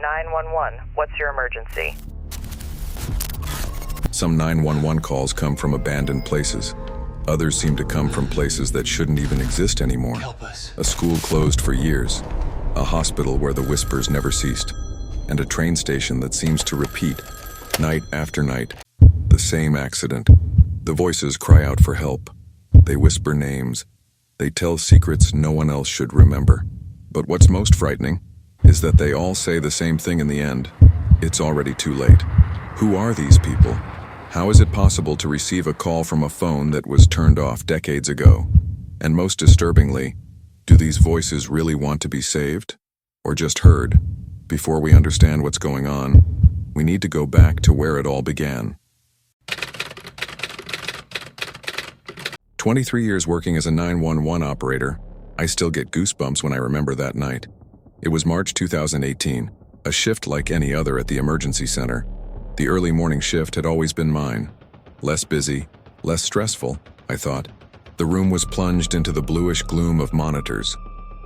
911, what's your emergency? Some 911 calls come from abandoned places. Others seem to come from places that shouldn't even exist anymore. Help us. A school closed for years, a hospital where the whispers never ceased, and a train station that seems to repeat, night after night, the same accident. The voices cry out for help. They whisper names. They tell secrets no one else should remember. But what's most frightening is that they all say the same thing in the end. It's already too late. Who are these people? How is it possible to receive a call from a phone that was turned off decades ago? And most disturbingly, do these voices really want to be saved? Or just heard? Before we understand what's going on, we need to go back to where it all began. 23 years working as a 911 operator, I still get goosebumps when I remember that night. It was March 2018, a shift like any other at the emergency center. The early morning shift had always been mine. Less busy, less stressful, I thought. The room was plunged into the bluish gloom of monitors,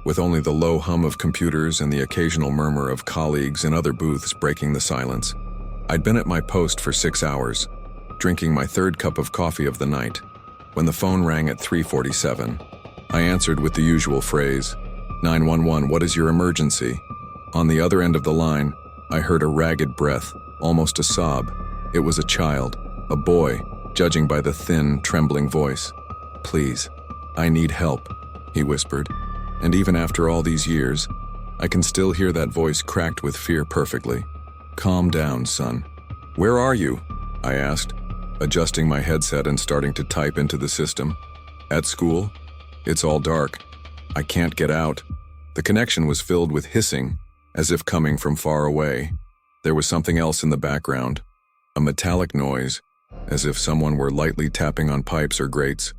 with only the low hum of computers and the occasional murmur of colleagues in other booths breaking the silence. I'd been at my post for 6 hours, drinking my third cup of coffee of the night, when the phone rang at 3:47. I answered with the usual phrase, 911, what is your emergency? On the other end of the line, I heard a ragged breath, almost a sob. It was a child, a boy, judging by the thin, trembling voice. Please, I need help, he whispered. And even after all these years, I can still hear that voice cracked with fear perfectly. Calm down, son. Where are you? I asked, adjusting my headset and starting to type into the system. At school? It's all dark. I can't get out. The connection was filled with hissing, as if coming from far away. There was something else in the background, a metallic noise, as if someone were lightly tapping on pipes or grates.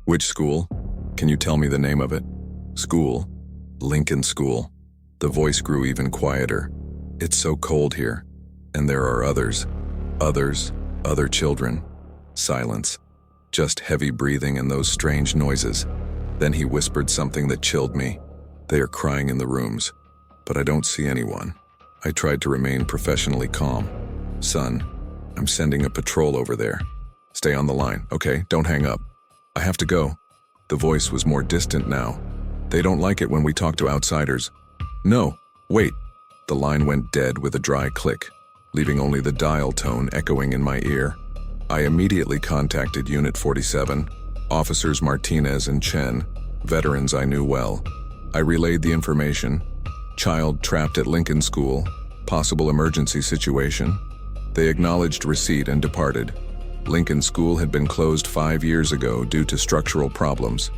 Which school? Can you tell me the name of it? School. Lincoln School. The voice grew even quieter. It's so cold here, and there are others. Other children. Silence. Just heavy breathing and those strange noises. Then he whispered something that chilled me. They are crying in the rooms, but I don't see anyone. I tried to remain professionally calm. Son, I'm sending a patrol over there. Stay on the line, okay? Don't hang up. I have to go. The voice was more distant now. They don't like it when we talk to outsiders. No, wait. The line went dead with a dry click, leaving only the dial tone echoing in my ear. I immediately contacted Unit 47, Officers Martinez and Chen, veterans I knew well. I relayed the information. Child trapped at Lincoln School, possible emergency situation. They acknowledged receipt and departed. Lincoln School had been closed 5 years ago due to structural problems.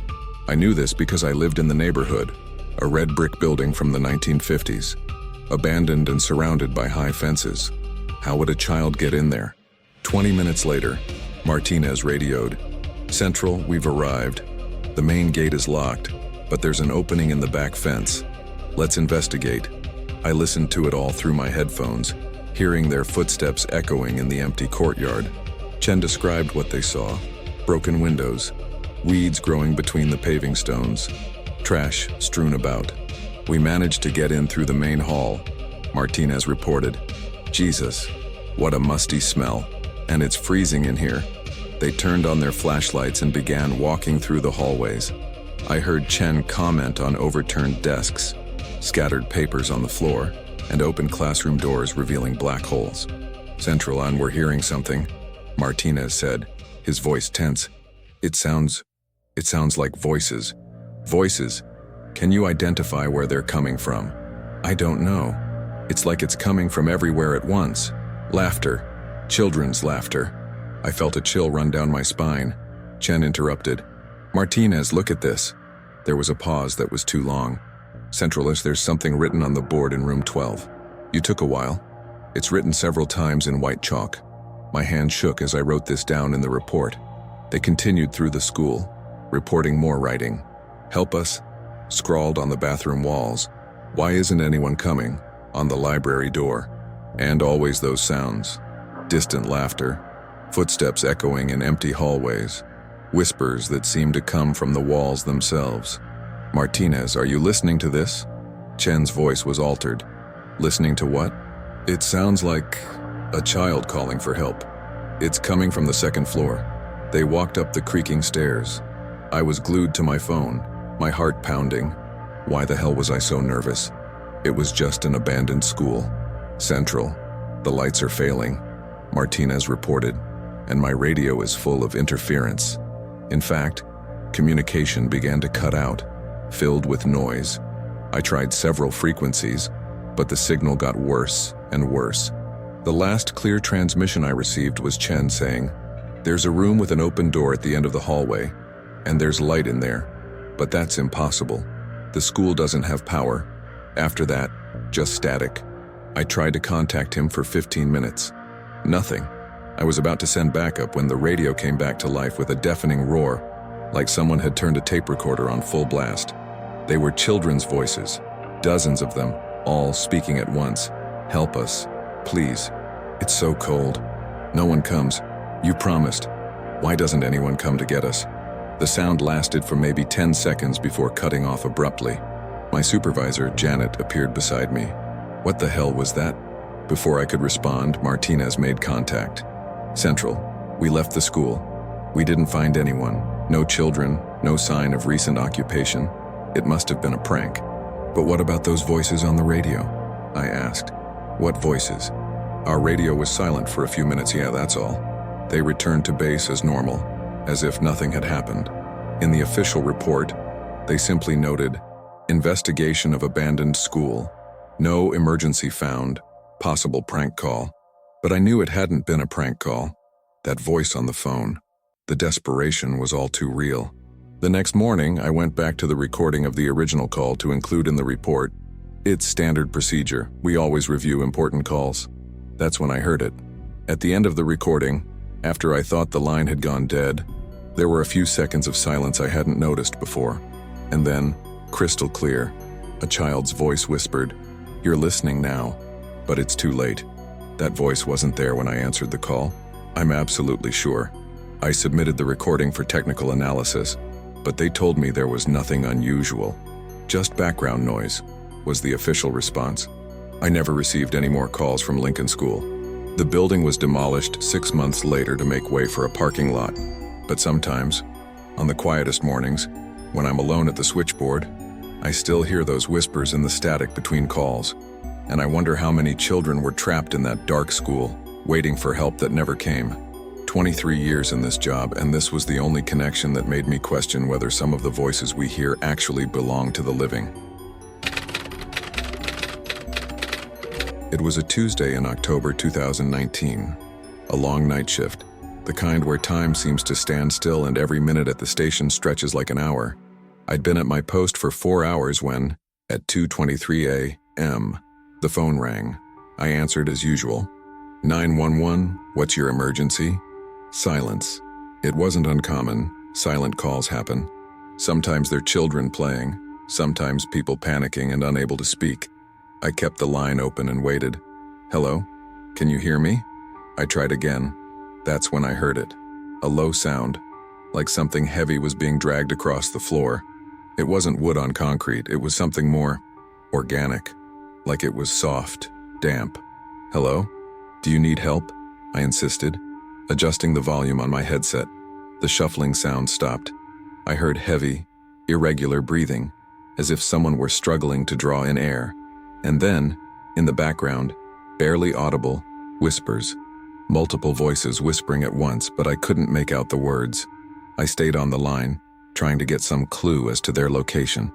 I knew this because I lived in the neighborhood, a red brick building from the 1950s, abandoned and surrounded by high fences. How would a child get in there? 20 minutes later, Martinez radioed. Central, we've arrived. The main gate is locked, but there's an opening in the back fence. Let's investigate. I listened to it all through my headphones, hearing their footsteps echoing in the empty courtyard. Chen described what they saw. Broken windows, weeds growing between the paving stones, trash strewn about. We managed to get in through the main hall, Martinez reported. Jesus, what a musty smell. And it's freezing in here. They turned on their flashlights and began walking through the hallways. I heard Chen comment on overturned desks, scattered papers on the floor, and open classroom doors revealing black holes. Central and we're hearing something, Martinez said, his voice tense. It sounds like voices. Voices. Can you identify where they're coming from? I don't know. It's like it's coming from everywhere at once. Laughter. Children's laughter. I felt a chill run down my spine. Chen interrupted. Martinez, look at this. There was a pause that was too long. Centralis, there's something written on the board in room 12. You took a while. It's written several times in white chalk. My hand shook as I wrote this down in the report. They continued through the school, reporting more writing. Help us, scrawled on the bathroom walls. Why isn't anyone coming? On the library door. And always those sounds. Distant laughter, footsteps echoing in empty hallways, whispers that seem to come from the walls themselves. Martinez, are you listening to this? Chen's voice was altered. Listening to what? It sounds like a child calling for help. It's coming from the second floor. They walked up the creaking stairs. I was glued to my phone, my heart pounding. Why the hell was I so nervous? It was just an abandoned school. Central. The lights are failing, Martinez reported, and my radio is full of interference. In fact, communication began to cut out, filled with noise. I tried several frequencies, but the signal got worse and worse. The last clear transmission I received was Chen saying, "There's a room with an open door at the end of the hallway, and there's light in there. But that's impossible. The school doesn't have power." After that, just static. I tried to contact him for 15 minutes. Nothing. I was about to send backup when the radio came back to life with a deafening roar, like someone had turned a tape recorder on full blast. They were children's voices, dozens of them, all speaking at once. "Help us, please. It's so cold. No one comes. You promised. Why doesn't anyone come to get us?" The sound lasted for maybe 10 seconds before cutting off abruptly. My supervisor, Janet, appeared beside me. "What the hell was that?" Before I could respond, Martinez made contact. "Central. We left the school. We didn't find anyone. No children, no sign of recent occupation. It must have been a prank." "But what about those voices on the radio?" I asked. "What voices?" "Our radio was silent for a few minutes, yeah, that's all. They returned to base as normal, as if nothing had happened. In the official report, they simply noted, 'Investigation of abandoned school. No emergency found. Possible prank call.' But I knew it hadn't been a prank call. That voice on the phone. The desperation was all too real. The next morning, I went back to the recording of the original call to include in the report. It's standard procedure. We always review important calls. That's when I heard it. At the end of the recording, after I thought the line had gone dead, there were a few seconds of silence I hadn't noticed before. And then, crystal clear, a child's voice whispered, "You're listening now." But it's too late. That voice wasn't there when I answered the call. I'm absolutely sure. I submitted the recording for technical analysis, but they told me there was nothing unusual. Just background noise, was the official response. I never received any more calls from Lincoln School. The building was demolished 6 months later to make way for a parking lot. But sometimes, on the quietest mornings, when I'm alone at the switchboard, I still hear those whispers in the static between calls. And I wonder how many children were trapped in that dark school, waiting for help that never came. 23 years in this job, and this was the only connection that made me question whether some of the voices we hear actually belong to the living. It was a Tuesday in October 2019. A long night shift, the kind where time seems to stand still and every minute at the station stretches like an hour. I'd been at my post for 4 hours when, at 2:23 a.m., the phone rang. I answered as usual. 911, what's your emergency? Silence. It wasn't uncommon. Silent calls happen. Sometimes they're children playing, sometimes people panicking and unable to speak. I kept the line open and waited. "Hello? Can you hear me?" I tried again. That's when I heard it. A low sound, like something heavy was being dragged across the floor. It wasn't wood on concrete, it was something more organic. Like it was soft, damp. "Hello? Do you need help?" I insisted, adjusting the volume on my headset. The shuffling sound stopped. I heard heavy, irregular breathing, as if someone were struggling to draw in air. And then, in the background, barely audible, whispers. Multiple voices whispering at once, but I couldn't make out the words. I stayed on the line, trying to get some clue as to their location.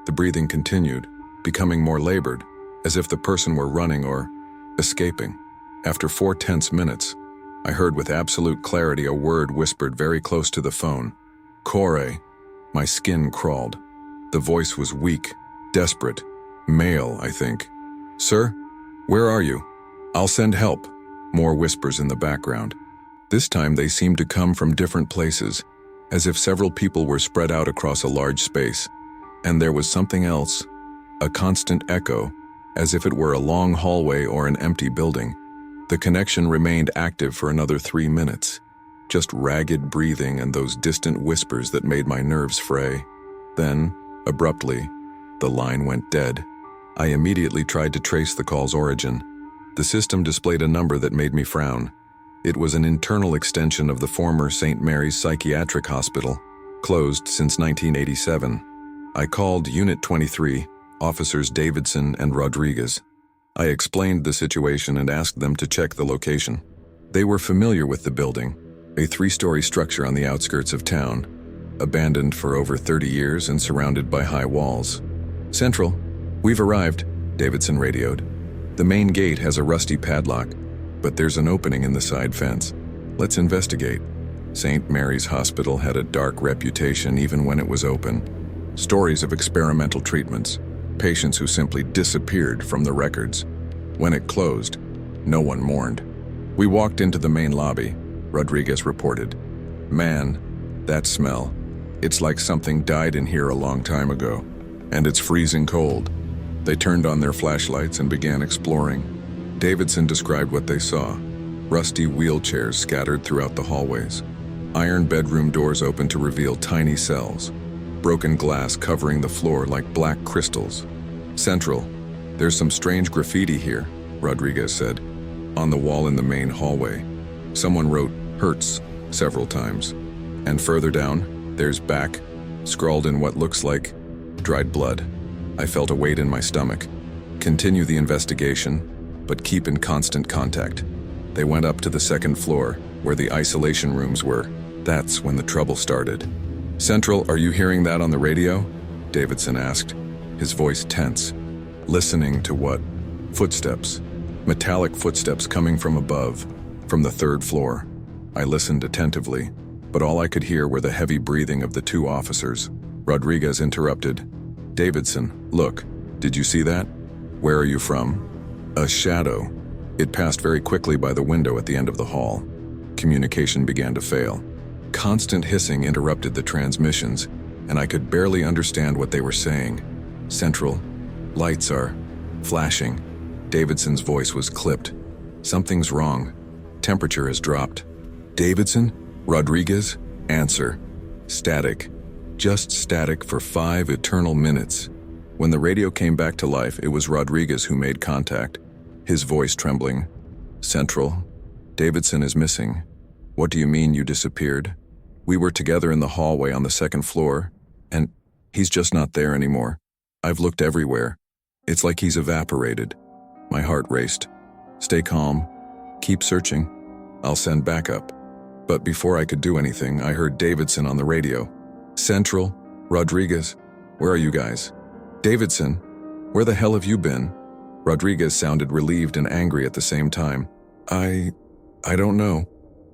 The breathing continued, becoming more labored, as if the person were running or escaping. After 4 tense minutes, I heard with absolute clarity a word whispered very close to the phone. "Corey." My skin crawled. The voice was weak, desperate, male, I think. "Sir, where are you? I'll send help." More whispers in the background. This time they seemed to come from different places, as if several people were spread out across a large space. And there was something else, a constant echo, as if it were a long hallway or an empty building. The connection remained active for another 3 minutes. Just ragged breathing and those distant whispers that made my nerves fray. Then, abruptly, the line went dead. I immediately tried to trace the call's origin. The system displayed a number that made me frown. It was an internal extension of the former St. Mary's Psychiatric Hospital, closed since 1987. I called Unit 23, Officers Davidson and Rodriguez. I explained the situation and asked them to check the location. They were familiar with the building, a 3-story structure on the outskirts of town, abandoned for over 30 years and surrounded by high walls. "Central, we've arrived," Davidson radioed. "The main gate has a rusty padlock, but there's an opening in the side fence. Let's investigate." St. Mary's Hospital had a dark reputation even when it was open. Stories of experimental treatments, patients who simply disappeared from the records. When it closed, no one mourned. "We walked into the main lobby," Rodriguez reported. "Man, that smell. It's like something died in here a long time ago. And it's freezing cold." They turned on their flashlights and began exploring. Davidson described what they saw. Rusty wheelchairs scattered throughout the hallways. Iron bedroom doors open to reveal tiny cells. Broken glass covering the floor like black crystals. "Central, there's some strange graffiti here," Rodriguez said. "On the wall in the main hallway. Someone wrote, 'Hurts,' several times. And further down, there's 'back,' scrawled in what looks like dried blood." I felt a weight in my stomach. "Continue the investigation, but keep in constant contact." They went up to the second floor, where the isolation rooms were. That's when the trouble started. "Central, are you hearing that on the radio?" Davidson asked, his voice tense. "Listening to what?" "Footsteps. Metallic footsteps coming from above, from the 3rd floor." I listened attentively, but all I could hear were the heavy breathing of the 2 officers. Rodriguez interrupted. "Davidson, look, did you see that?" "Where are you from?" "A shadow. It passed very quickly by the window at the end of the hall." Communication began to fail. Constant hissing interrupted the transmissions, and I could barely understand what they were saying. "Central, lights are flashing." Davidson's voice was clipped. "Something's wrong. Temperature has dropped." "Davidson? Rodriguez? Answer." Static. Just static for 5 eternal minutes. When the radio came back to life, it was Rodriguez who made contact, his voice trembling. "Central, Davidson is missing." "What do you mean you disappeared?" "We were together in the hallway on the 2nd floor, and he's just not there anymore. I've looked everywhere. It's like he's evaporated." My heart raced. "Stay calm. Keep searching. I'll send backup." But before I could do anything, I heard Davidson on the radio. "Central, Rodriguez, where are you guys?" "Davidson, where the hell have you been?" Rodriguez sounded relieved and angry at the same time. I don't know.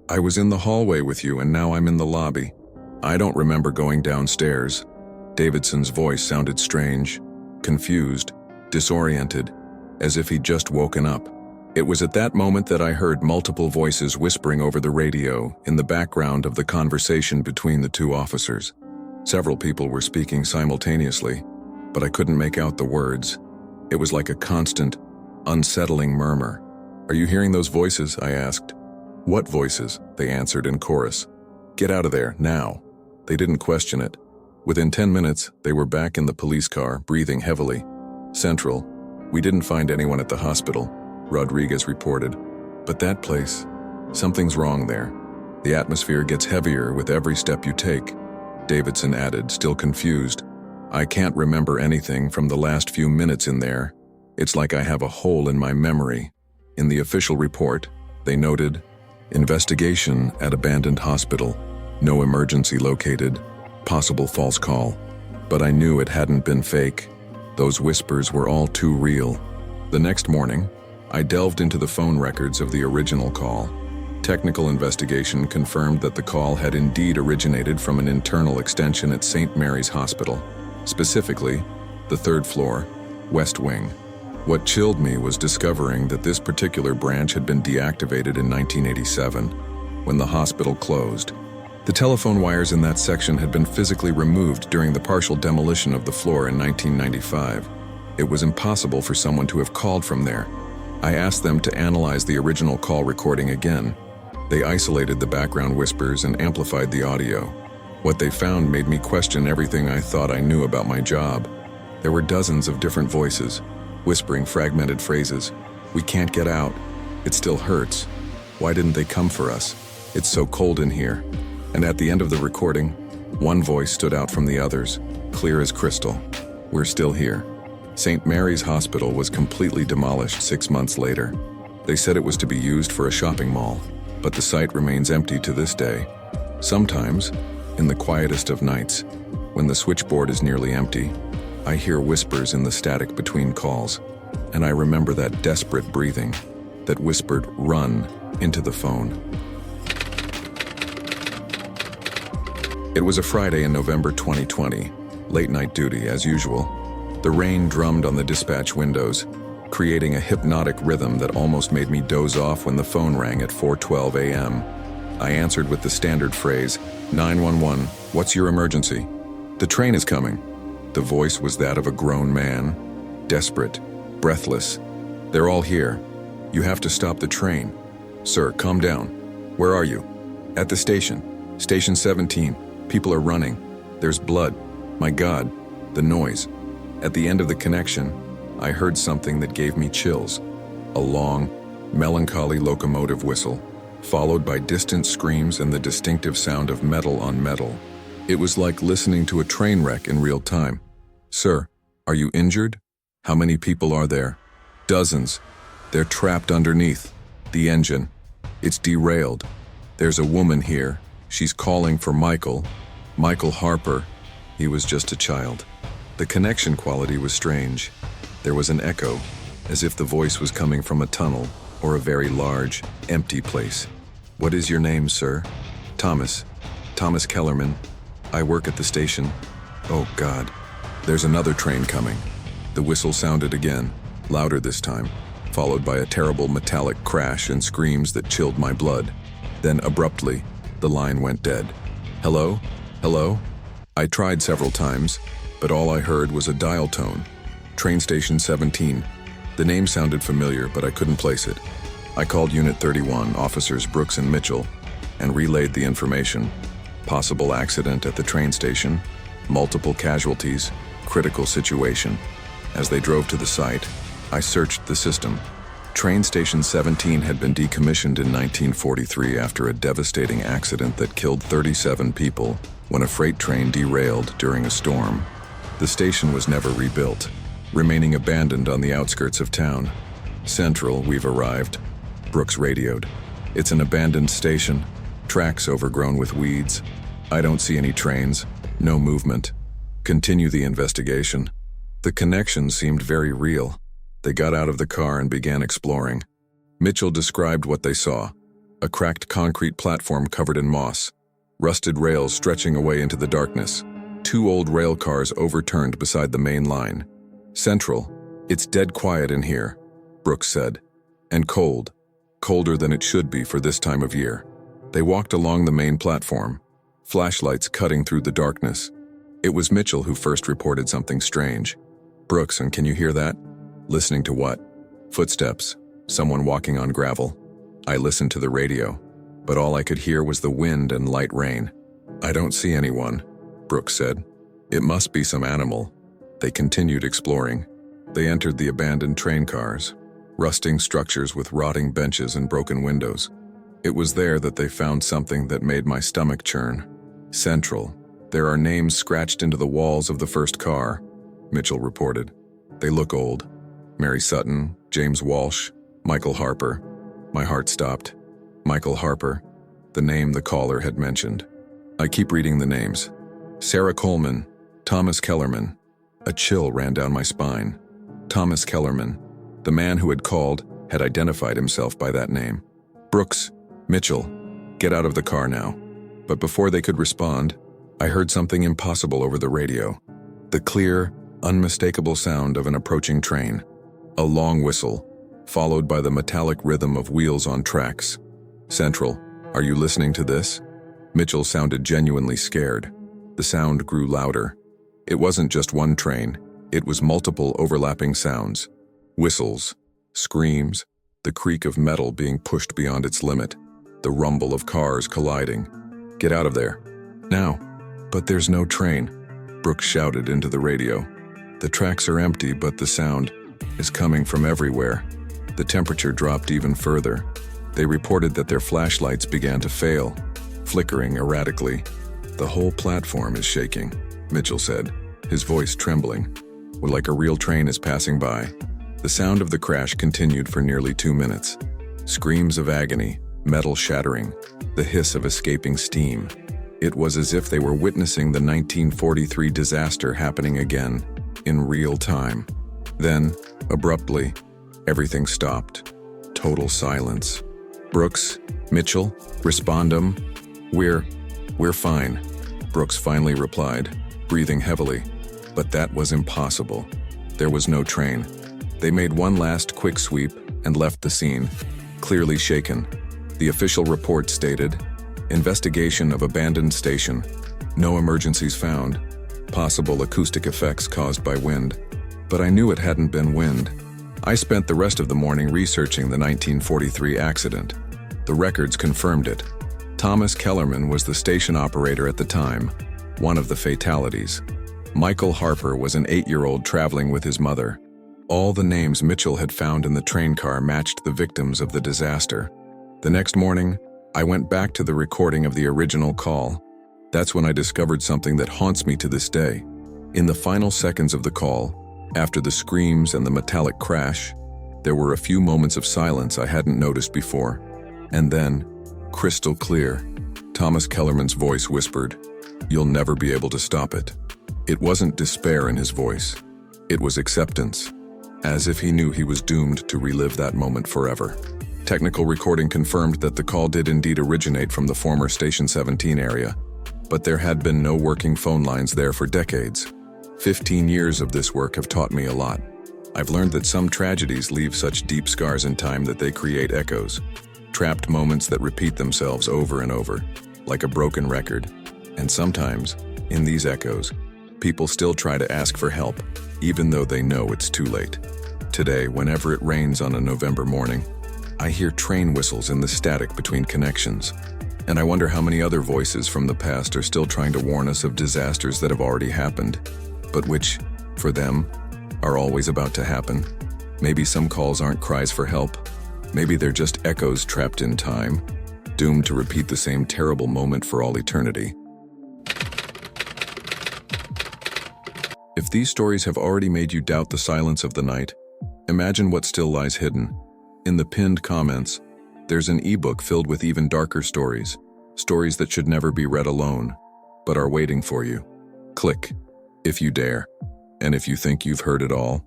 I was in the hallway with you and now I'm in the lobby. I don't remember going downstairs." Davidson's voice sounded strange, confused, disoriented, as if he'd just woken up. It was at that moment that I heard multiple voices whispering over the radio in the background of the conversation between the 2 officers. Several people were speaking simultaneously, but I couldn't make out the words. It was like a constant, unsettling murmur. "Are you hearing those voices?" I asked. "What voices?" they answered in chorus. "Get out of there, now." They didn't question it. Within 10 minutes, they were back in the police car, breathing heavily. "Central, we didn't find anyone at the hospital," Rodriguez reported. "But that place, something's wrong there. The atmosphere gets heavier with every step you take," Davidson added, still confused. "I can't remember anything from the last few minutes in there. It's like I have a hole in my memory." In the official report, they noted, "Investigation at abandoned hospital. No emergency located. Possible false call." But I knew it hadn't been fake. Those whispers were all too real. The next morning, I delved into the phone records of the original call. Technical investigation confirmed that the call had indeed originated from an internal extension at St. Mary's Hospital, specifically the 3rd floor, West Wing. What chilled me was discovering that this particular branch had been deactivated in 1987, when the hospital closed. The telephone wires in that section had been physically removed during the partial demolition of the floor in 1995. It was impossible for someone to have called from there. I asked them to analyze the original call recording again. They isolated the background whispers and amplified the audio. What they found made me question everything I thought I knew about my job. There were dozens of different voices, whispering fragmented phrases, We can't get out. It still hurts. Why didn't they come for us? It's so cold in here." And at the end of the recording, one voice stood out from the others, clear as crystal. "We're still here." St. Mary's Hospital was completely demolished 6 months later. They said it was to be used for a shopping mall, but the site remains empty to this day. Sometimes, in the quietest of nights, when the switchboard is nearly empty, I hear whispers in the static between calls, and I remember that desperate breathing that whispered "run" into the phone. It was a Friday in November 2020, late night duty as usual. The rain drummed on the dispatch windows, creating a hypnotic rhythm that almost made me doze off when the phone rang at 4:12 a.m. I answered with the standard phrase, "911, what's your emergency?" "The train is coming." The voice was that of a grown man, desperate, breathless. "They're all here. You have to stop the train." "Sir, calm down. Where are you?" "At the station. Station 17. People are running. There's blood. My God, the noise." At the end of the connection, I heard something that gave me chills. A long, melancholy locomotive whistle, followed by distant screams and the distinctive sound of metal on metal. It was like listening to a train wreck in real time. "Sir, are you injured? How many people are there?" "Dozens. They're trapped underneath the engine. It's derailed. There's a woman here. She's calling for Michael. Michael Harper. He was just a child." The connection quality was strange. There was an echo, as if the voice was coming from a tunnel or a very large, empty place. "What is your name, sir?" "Thomas. Thomas Kellerman. I work at the station." "Oh, God. There's another train coming." The whistle sounded again, louder this time, followed by a terrible metallic crash and screams that chilled my blood. Then, abruptly, the line went dead. "Hello? Hello?" I tried several times, but all I heard was a dial tone. "Train station 17. The name sounded familiar, but I couldn't place it. I called Unit 31, Officers Brooks and Mitchell, and relayed the information. Possible accident at the train station, multiple casualties, critical situation. As they drove to the site, I searched the system. Train station 17 had been decommissioned in 1943 after a devastating accident that killed 37 people when a freight train derailed during a storm. The station was never rebuilt, remaining abandoned on the outskirts of town. "Central, we've arrived," Brooks radioed. "It's an abandoned station, tracks overgrown with weeds. I don't see any trains, no movement. Continue the investigation." The connection seemed very real. They got out of the car and began exploring. Mitchell described what they saw: a cracked concrete platform covered in moss, rusted rails stretching away into the darkness, 2 old rail cars overturned beside the main line. "Central, it's dead quiet in here," Brooks said, "and cold, colder than it should be for this time of year." They walked along the main platform, flashlights cutting through the darkness. It was Mitchell who first reported something strange. "Brooks, and can you hear that?" "Listening to what?" "Footsteps, someone walking on gravel." I listened to the radio, but all I could hear was the wind and light rain. "I don't see anyone," Brooks said. "It must be some animal." They continued exploring. They entered the abandoned train cars, rusting structures with rotting benches and broken windows. It was there that they found something that made my stomach churn. "Central. There are names scratched into the walls of the first car," Mitchell reported. "They look old. Mary Sutton, James Walsh, Michael Harper." My heart stopped. Michael Harper, the name the caller had mentioned. I keep reading the names. Sarah Coleman, Thomas Kellerman. A chill ran down my spine. Thomas Kellerman, the man who had called, had identified himself by that name. "Brooks, Mitchell, get out of the car now." But before they could respond, I heard something impossible over the radio. The clear, unmistakable sound of an approaching train. A long whistle, followed by the metallic rhythm of wheels on tracks. "Central, are you listening to this?" Mitchell sounded genuinely scared. The sound grew louder. It wasn't just one train, it was multiple overlapping sounds. Whistles, screams, the creak of metal being pushed beyond its limit, the rumble of cars colliding. "Get out of there. Now." "But there's no train," Brooks shouted into the radio. "The tracks are empty, but the sound is coming from everywhere." The temperature dropped even further. They reported that their flashlights began to fail, flickering erratically. "The whole platform is shaking," Mitchell said, his voice trembling, like a real train is passing by. The sound of the crash continued for nearly 2 minutes. Screams of agony, metal shattering, the hiss of escaping steam. It was as if they were witnessing the 1943 disaster happening again, in real time. Then, abruptly, everything stopped. Total silence. "Brooks, Mitchell, respondum. We're fine," Brooks finally replied, breathing heavily. But that was impossible. There was no train. They made one last quick sweep and left the scene, clearly shaken. The official report stated, "Investigation of abandoned station. No emergencies found. Possible acoustic effects caused by wind." But I knew it hadn't been wind. I spent the rest of the morning researching the 1943 accident. The records confirmed it. Thomas Kellerman was the station operator at the time, one of the fatalities. Michael Harper was an 8-year-old traveling with his mother. All the names Mitchell had found in the train car matched the victims of the disaster. The next morning, I went back to the recording of the original call. That's when I discovered something that haunts me to this day. In the final seconds of the call, after the screams and the metallic crash, there were a few moments of silence I hadn't noticed before. And then, crystal clear, Thomas Kellerman's voice whispered, "You'll never be able to stop it." It wasn't despair in his voice. It was acceptance, as if he knew he was doomed to relive that moment forever. Technical recording confirmed that the call did indeed originate from the former Station 17 area, but there had been no working phone lines there for decades. 15 years of this work have taught me a lot. I've learned that some tragedies leave such deep scars in time that they create echoes, trapped moments that repeat themselves over and over, like a broken record. And sometimes, in these echoes, people still try to ask for help, even though they know it's too late. Today, whenever it rains on a November morning, I hear train whistles in the static between connections, and I wonder how many other voices from the past are still trying to warn us of disasters that have already happened, but which, for them, are always about to happen. Maybe some calls aren't cries for help. Maybe they're just echoes trapped in time, doomed to repeat the same terrible moment for all eternity. If these stories have already made you doubt the silence of the night, imagine what still lies hidden. In the pinned comments, there's an ebook filled with even darker stories, stories that should never be read alone, but are waiting for you. Click, if you dare. And if you think you've heard it all,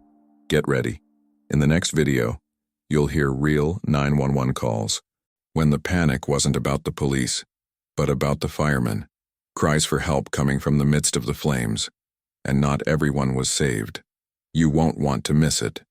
get ready. In the next video, you'll hear real 911 calls, when the panic wasn't about the police, but about the firemen. Cries for help coming from the midst of the flames. And not everyone was saved. You won't want to miss it.